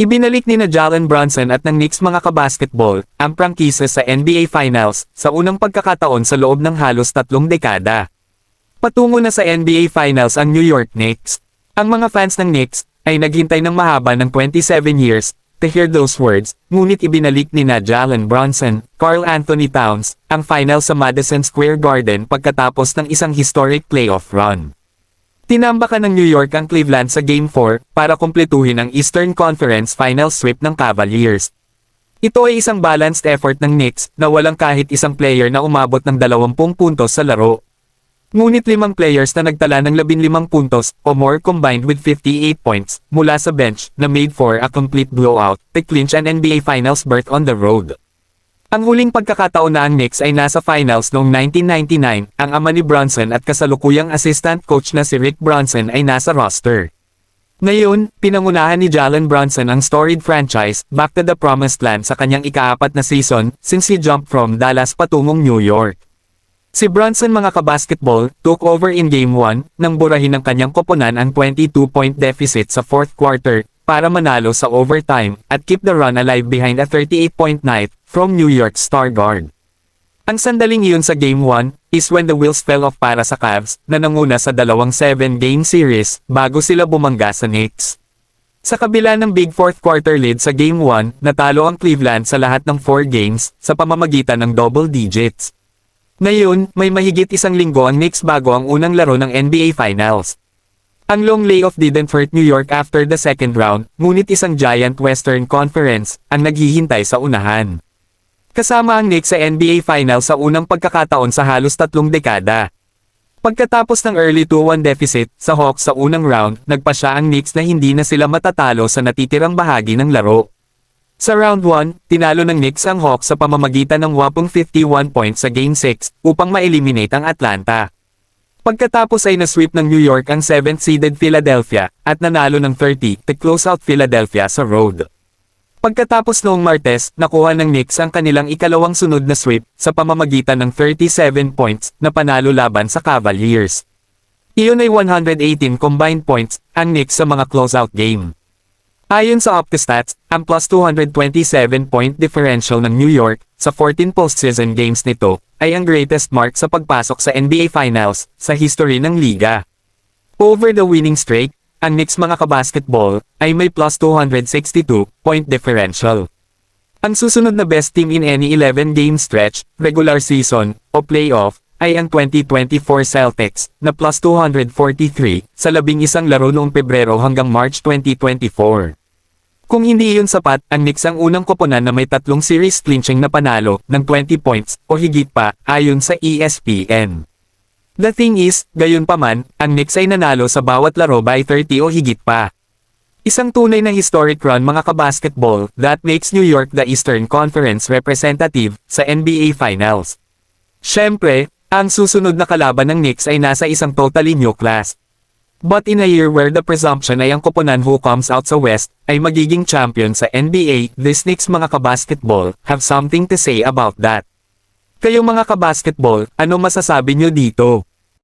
Ibinalik ni Jalen Brunson at ng Knicks mga kabasketball, ang prangkisa sa NBA Finals, sa unang pagkakataon sa loob ng halos 3 dekada. Patungo na sa NBA Finals ang New York Knicks. Ang mga fans ng Knicks, ay naghintay ng mahaba ng 27 years, to hear those words, ngunit ibinalik ni Jalen Brunson, Karl Anthony Towns, ang final sa Madison Square Garden pagkatapos ng isang historic playoff run. Tinambakan ng New York ang Cleveland sa Game 4 para kumpletuhin ang Eastern Conference Final sweep ng Cavaliers. Ito ay isang balanced effort ng Knicks na walang kahit isang player na umabot ng 20 puntos sa laro. Ngunit 5 players na nagtala ng 15 puntos o more combined with 58 points mula sa bench na made for a complete blowout to clinch an NBA Finals berth on the road. Ang huling pagkakataon na ang Knicks ay nasa finals noong 1999, ang ama ni Brunson at kasalukuyang assistant coach na si Rick Brunson ay nasa roster. Ngayon, pinangunahan ni Jalen Brunson ang storied franchise back to the promised land sa kanyang ika-4 na season since he jumped from Dallas patungong New York. Si Brunson mga kabasketball took over in Game 1 nang burahin ng kanyang koponan ang 22-point deficit sa fourth quarter para manalo sa overtime at keep the run alive behind a 38-point night from New York star guard. Ang sandaling iyon sa Game 1 is when the wheels fell off para sa Cavs na nanguna sa 7-game series bago sila bumangga sa Knicks. Sa kabila ng big fourth quarter lead sa Game 1, natalo ang Cleveland sa lahat ng 4 games sa pamamagitan ng double digits. Ngayon, may mahigit isang linggo ang Knicks bago ang unang laro ng NBA Finals. Ang long layoff didn't hurt New York after the second round, ngunit isang giant Western Conference ang naghihintay sa unahan. Kasama ang Knicks sa NBA Finals sa unang pagkakataon sa halos 3 dekada. Pagkatapos ng early 2-1 deficit sa Hawks sa unang round, nagpasya ang Knicks na hindi na sila matatalo sa natitirang bahagi ng laro. Sa round 1, tinalo ng Knicks ang Hawks sa pamamagitan ng wapong 51 points sa Game 6 upang ma-eliminate ang Atlanta. Pagkatapos ay na-sweep ng New York ang 7th-seeded Philadelphia at nanalo ng 30 to close out Philadelphia sa road. Pagkatapos noong Martes, nakuha ng Knicks ang kanilang ikalawang sunod na sweep sa pamamagitan ng 37 points na panalo laban sa Cavaliers. Iyon ay 118 combined points ang Knicks sa mga closeout game. Ayon sa OptiStats, ang plus 227-point differential ng New York sa 14 postseason games nito ay ang greatest mark sa pagpasok sa NBA Finals sa history ng liga. Over the winning streak, ang Knicks mga kabasketball ay may plus 262-point differential. Ang susunod na best team in any 11-game stretch, regular season, o playoff, ay ang 2024 Celtics na plus 243 sa 11 laro noong Pebrero hanggang March 2024. Kung hindi iyon sapat, ang Knicks ang unang koponan na may 3 series clinching na panalo ng 20 points o higit pa ayon sa ESPN. The thing is, gayunpaman, ang Knicks ay nanalo sa bawat laro by 30 o higit pa. Isang tunay na historic run mga kabasketball that makes New York the Eastern Conference representative sa NBA Finals. Siyempre, ang susunod na kalaban ng Knicks ay nasa isang totally new class. But in a year where the presumption ay ang koponan who comes out sa West ay magiging champion sa NBA, these Knicks mga kabasketball have something to say about that. Kayong mga kabasketball, ano masasabi nyo dito?